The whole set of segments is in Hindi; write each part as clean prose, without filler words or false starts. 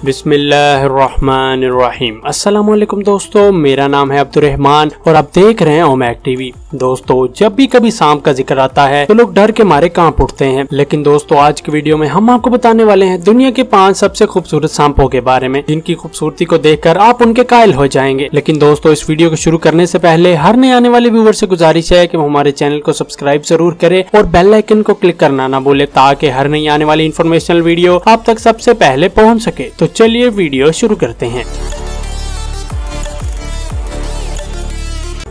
बिस्मिल्लाहिर्रहमानिर्रहीम। अस्सलाम वालेकुम दोस्तों, मेरा नाम है अब्दुर्रहमान और आप देख रहे हैं ओमैक टीवी। दोस्तों, जब भी कभी सांप का जिक्र आता है तो लोग डर के मारे कांप उठते हैं। लेकिन दोस्तों, आज की वीडियो में हम आपको बताने वाले हैं दुनिया के 5 सबसे खूबसूरत सांपों के बारे में, जिनकी खूबसूरती को देखकर आप उनके कायल हो जाएंगे। लेकिन दोस्तों, इस वीडियो को शुरू करने से पहले हर नए आने वाले व्यूअर से गुजारिश है कि वो हमारे चैनल को सब्सक्राइब जरूर करे और बेल आइकन को क्लिक करना ना भूले, ताकि हर नई आने वाली इन्फॉर्मेशनल वीडियो आप तक सबसे पहले पहुंच सके। तो चलिए वीडियो शुरू करते हैं।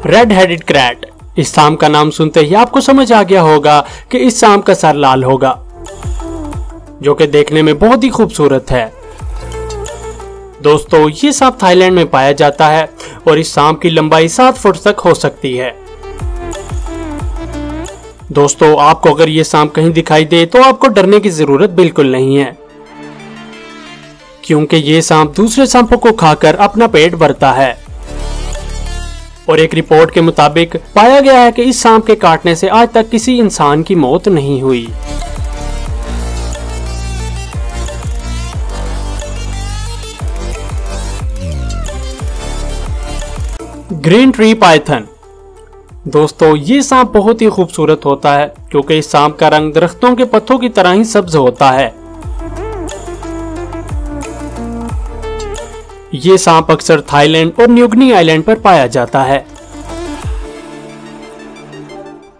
Red headed krait. इस सांप का नाम सुनते ही आपको समझ आ गया होगा कि इस सांप का सर लाल होगा, जो कि देखने में बहुत ही खूबसूरत है। दोस्तों, ये सांप थाईलैंड में पाया जाता है और इस सांप की लंबाई 7 फुट तक हो सकती है। दोस्तों, आपको अगर ये सांप कहीं दिखाई दे तो आपको डरने की जरूरत बिल्कुल नहीं है, क्योंकि ये सांप दूसरे सांपों को खाकर अपना पेट भरता है। और एक रिपोर्ट के मुताबिक पाया गया है कि इस सांप के काटने से आज तक किसी इंसान की मौत नहीं हुई। Green tree Python. दोस्तों, ये सांप बहुत ही खूबसूरत होता है, क्योंकि इस सांप का रंग दरख्तों के पत्तों की तरह ही सब्ज होता है। ये सांप अक्सर थाईलैंड और न्यूगिनी आइलैंड पर पाया जाता है।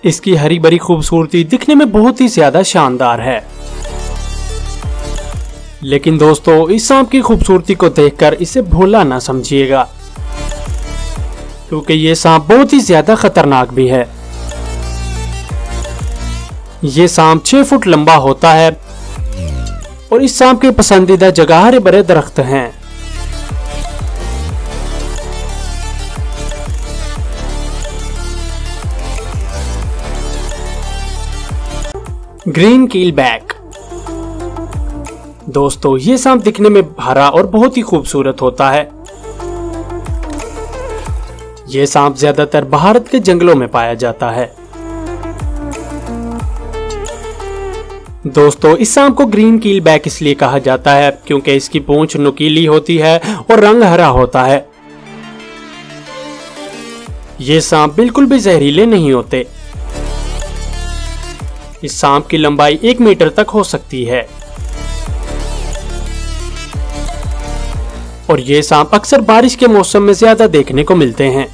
इसकी हरी भरी खूबसूरती दिखने में बहुत ही ज्यादा शानदार है। लेकिन दोस्तों, इस सांप की खूबसूरती को देखकर इसे भोला ना समझिएगा, क्योंकि ये सांप बहुत ही ज्यादा खतरनाक भी है। ये सांप 6 फुट लंबा होता है और इस सांप की पसंदीदा जगह हरे भरे दरख्त हैं। Green keelback. दोस्तों, ये सांप दिखने में हरा और बहुत ही खूबसूरत होता है। ये सांप ज्यादातर भारत के जंगलों में पाया जाता है। दोस्तों, इस सांप को ग्रीन कीलबैक इसलिए कहा जाता है क्योंकि इसकी पूंछ नुकीली होती है और रंग हरा होता है। ये सांप बिल्कुल भी जहरीले नहीं होते। इस सांप की लंबाई 1 मीटर तक हो सकती है और ये सांप अक्सर बारिश के मौसम में ज्यादा देखने को मिलते हैं।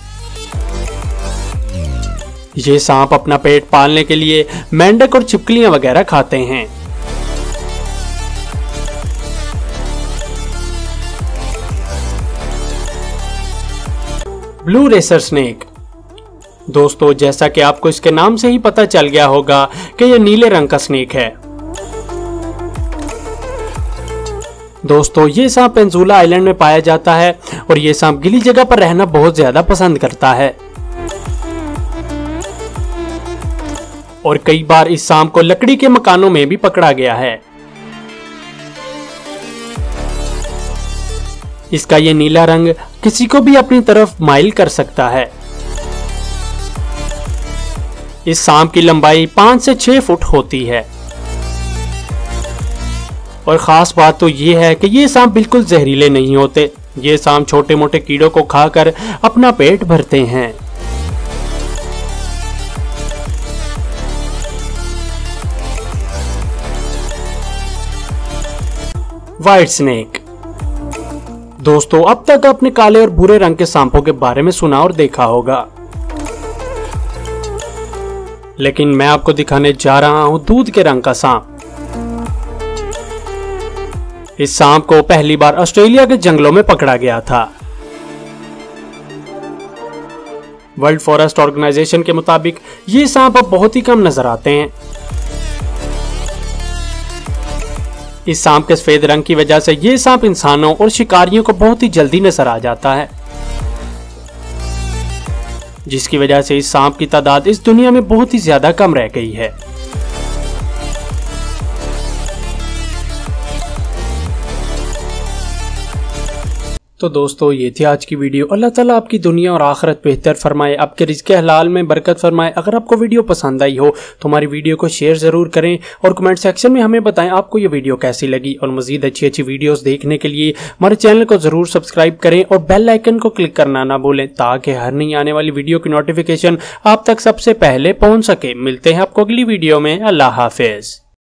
ये सांप अपना पेट पालने के लिए मेंढक और छिपकलियां वगैरह खाते हैं। Blue racer snake. दोस्तों, जैसा कि आपको इसके नाम से ही पता चल गया होगा कि यह नीले रंग का स्नेक है। दोस्तों, ये सांप पेंजुला आइलैंड में पाया जाता है और ये सांप गीली जगह पर रहना बहुत ज्यादा पसंद करता है। और कई बार इस सांप को लकड़ी के मकानों में भी पकड़ा गया है। इसका ये नीला रंग किसी को भी अपनी तरफ माइल कर सकता है। इस सांप की लंबाई 5 से 6 फुट होती है और खास बात तो ये है कि ये सांप बिल्कुल जहरीले नहीं होते। ये सांप छोटे मोटे कीड़ों को खाकर अपना पेट भरते हैं। White snake. दोस्तों, अब तक आपने काले और भूरे रंग के सांपों के बारे में सुना और देखा होगा, लेकिन मैं आपको दिखाने जा रहा हूं दूध के रंग का सांप। इस सांप को पहली बार ऑस्ट्रेलिया के जंगलों में पकड़ा गया था। वर्ल्ड फॉरेस्ट ऑर्गेनाइजेशन के मुताबिक ये सांप अब बहुत ही कम नजर आते हैं। इस सांप के सफेद रंग की वजह से ये सांप इंसानों और शिकारियों को बहुत ही जल्दी नजर आ जाता है, जिसकी वजह से इस सांप की तादाद इस दुनिया में बहुत ही ज्यादा कम रह गई है। तो दोस्तों ये थी आज की वीडियो। अल्लाह ताला आपकी दुनिया और आखिरत बेहतर फरमाए, आपके रिज़्क़ हलाल में बरकत फरमाए। अगर आपको वीडियो पसंद आई हो तो हमारी वीडियो को शेयर ज़रूर करें और कमेंट सेक्शन में हमें बताएं आपको ये वीडियो कैसी लगी। और मज़ीद अच्छी अच्छी वीडियोस देखने के लिए हमारे चैनल को ज़रूर सब्सक्राइब करें और बेल आइकन को क्लिक करना ना भूलें, ताकि हर नई आने वाली वीडियो की नोटिफिकेशन आप तक सबसे पहले पहुँच सके। मिलते हैं आपको अगली वीडियो में। अल्लाह हाफिज़।